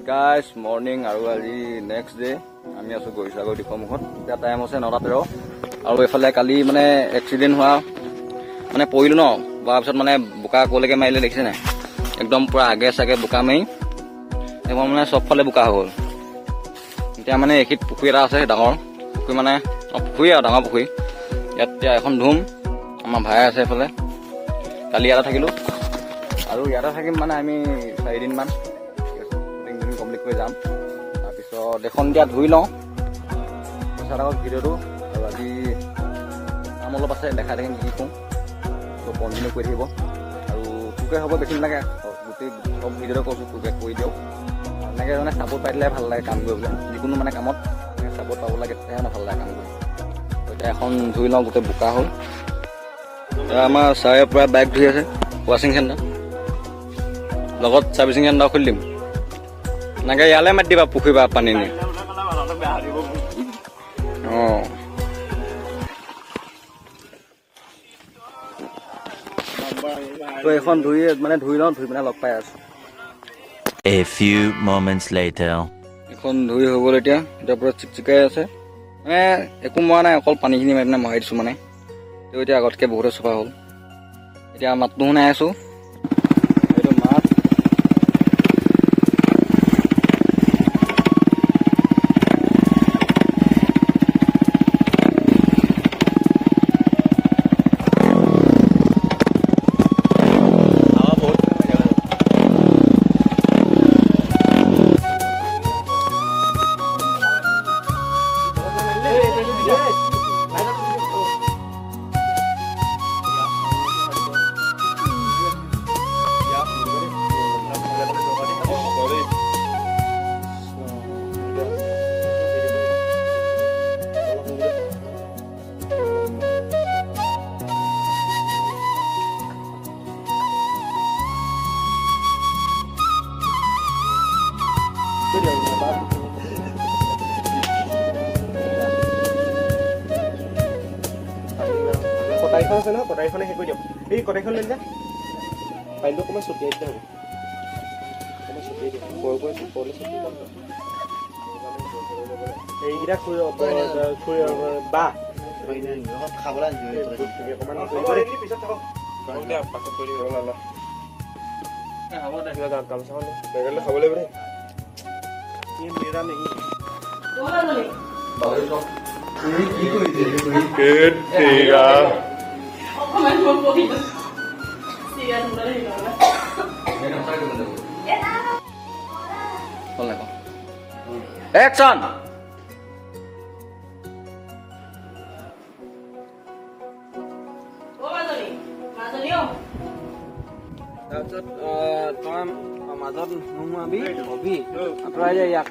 Guys morning আৰু আজি next day আমি আছো গৰিসাগৰ দ্বীপমুখত। এতিয়া টাইম হৈছে 9:13 আৰু এইফালে কালি মানে এক্সিডেণ্ট হোৱা মানে পৰিলো ন, পৰাৰ পিছত মানে বোকা কলৈকে মাৰিলে দেখিছে নাই, একদম পুৰা আগে চাগে বোকা মাৰি একদম মানে চবফালে বোকা হৈ গ'ল। এতিয়া মানে এইখিত পুখুৰী এটা আছে ডাঙৰ পুখুৰী, মানে পুখুৰী আৰু ডাঙৰ পুখুৰী। ইয়াত এতিয়া এখন ধুম, আমাৰ ভাই আছে এইফালে। কালি ইয়াতে থাকিলোঁ আৰু ইয়াতে থাকিম মানে আমি 4 দিনমান কমপ্লিট কৰি যাম। তাৰপিছত এখন এতিয়া ধুই লওঁ পিছত আকৌ ভিডিঅ'টো, আৰু আজি কাম অলপ আছে দেখাই থাকিম কি কৰোঁ, তো কণ্টিনিউ কৰি থাকিব। আৰু তোকে হ'ব বেছি নালাগে, গোটেই চব ভিডিঅ'টো কৈছোঁ তোকে কৰি দিয়ক। এনেকৈ মানে ছাপোৰ্ট পাই দিলে ভাল লাগে কাম কৰিবলৈ, যিকোনো মানে কামত ছাপোৰ্ট পাব লাগে, তেতিয়াহে মানে ভাল লাগে কাম কৰি। এতিয়া এখন ধুই লওঁ, গোটেই বোকা হ'ল। আমাৰ ছাৰে পূৰা বাইক ধুই আছে, ৱাশ্বিং চেণ্টাৰ লগত ছাৰ্ভিচিং চেণ্টাৰ খুলি দিম। এনেকৈ ইয়ালৈ মাতি দিবা পুখুৰী বা পানী নি। অঁ তো এইখন ধুই মানে ধুই লওঁ, ধুই পিনে লগ পাই আছোঁ। A few moments later. এখন ধুই হৈ গ'ল, এতিয়া পুৰা চিকচিকাই আছে, মানে একো মৰা নাই, অকল পানীখিনি মাৰি পিনে মৰাই দিছোঁ মানে। তো এতিয়া আগতকৈ বহুতে চফা হ'ল। এতিয়া মাতটো শুনাই আছোঁ, এইটো মাছ। কটাৰীখন আছে নহয়, কটাৰীখনে শেষ কৰি দিয়ক। এই কটাৰীখন লৈ যা, পানীটো অকণমান ছটিয়াই দিলে হ'ব, অকণমান ছটিয়াই দিয়ক, ওপৰলৈ ছটিয়াই দিয়ক। এইকেইটা বাহ খাবলৈ গামোচাখন খাব লাগিব দেই। Action! তাৰপিছত তই মাজত নোসোমাবি, হবি আঁতৰাই যায় ইয়াক।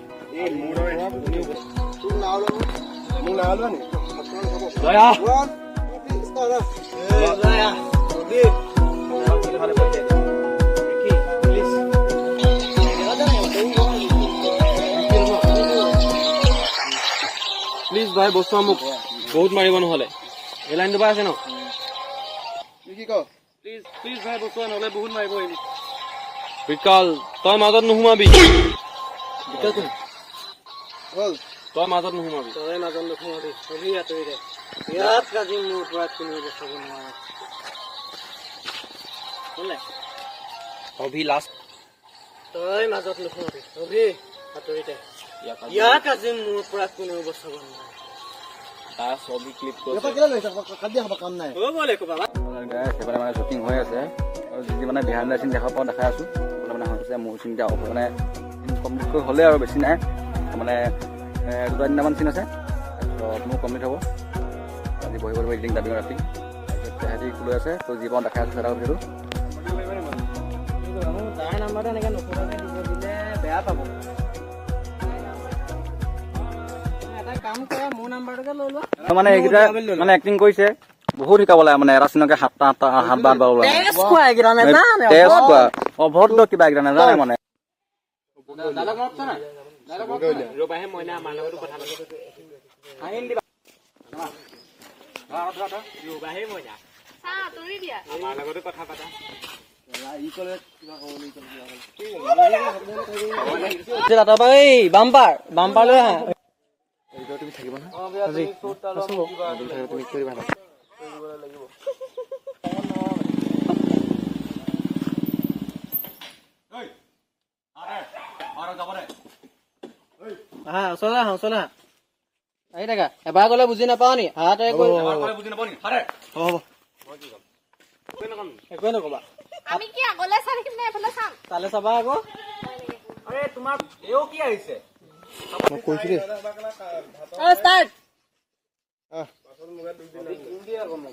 প্লিজ ভাই, বস্তু মোক বহুত মাৰিব নহ'লে। এই লাইনটো পাই আছে ন? প্লিজ প্লিজ ভাই, বস্তু নহ'লে বহুত মাৰিব। বিকাল, তই মাজত নোসোমাবি। তই মাজত নোসোমাবি, ছবি আঁতৰি দে। ইয়াত কাজি মোৰ পৰা কোনো বচাব নোৱাৰে। অভি লাষ্ট, তই মাজত নোসোমাবি, অভি আঁতৰি দে। ইয়াত আজি মোৰ পৰা কোনো বচাব নোৱাৰে। ছবি ক্লিপ সেইফালে মানে শ্বুটিং হৈ আছে, আৰু যি মানে বিহাইণ্ড দ্য চিন দেখা পাওঁ দেখাই আছোঁ। মানে হৈছে মোৰ চিন্তা মানে কমপ্লিট কৰি হ'লে আৰু বেছি নাই, মানে 2-3টামান চিন আছে, তাৰপিছত মোৰ কমপ্লিট হ'ব। আজি বহিব লাগিব এডিটিং দাবি ৰাতি। তাৰপিছত তেহেঁতি লৈ আছে, তো যি পাওঁ দেখাই আছোঁ এটা ভিডিঅ'টো। তাৰ নাম্বাৰটো এনেকৈ নকৰাকৈ দিব দিলে বেয়া পাব। এটা কাম কৰা, মোৰ নাম্বাৰটোকে লৈ লোৱা। মানে এইকেইটা মানে এক্টিং কৰিছে, বহুত শিকাব লাগে মানে। এটা চিনকে 7টা অভদ্ৰ কিবা এইকেইটা নাজানে মানে। ৰবাহে মইনা আমাৰ লগতো কথা পাতিব আহিন দিবা ৰবাহে মইনা আমাৰ লগতো কথা পাতা বাম্পাৰ লৈ আহা তুমি থাকিব না তুমি কৰিবা না আহা ওচৰলৈ আহা আহি থাকা এবাৰ গলে বুজি নাপাও নি হাত হ'ব একোৱে নকবা আমি কি আগলে চাই থাকিম নে এফালে চাম তালে চাবা আকৌ আৰে তোমাৰ এও কি আহিছে মই কৈছো দেই ষ্টাৰ্ট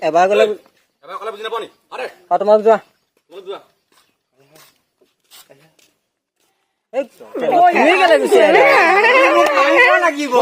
এবাৰ গলে এবাৰ ক'লে বুজি নাপাও নি আৰে তোমাক যোৱা যোৱা তুমি কেলে গুচি আহিলা লাগিব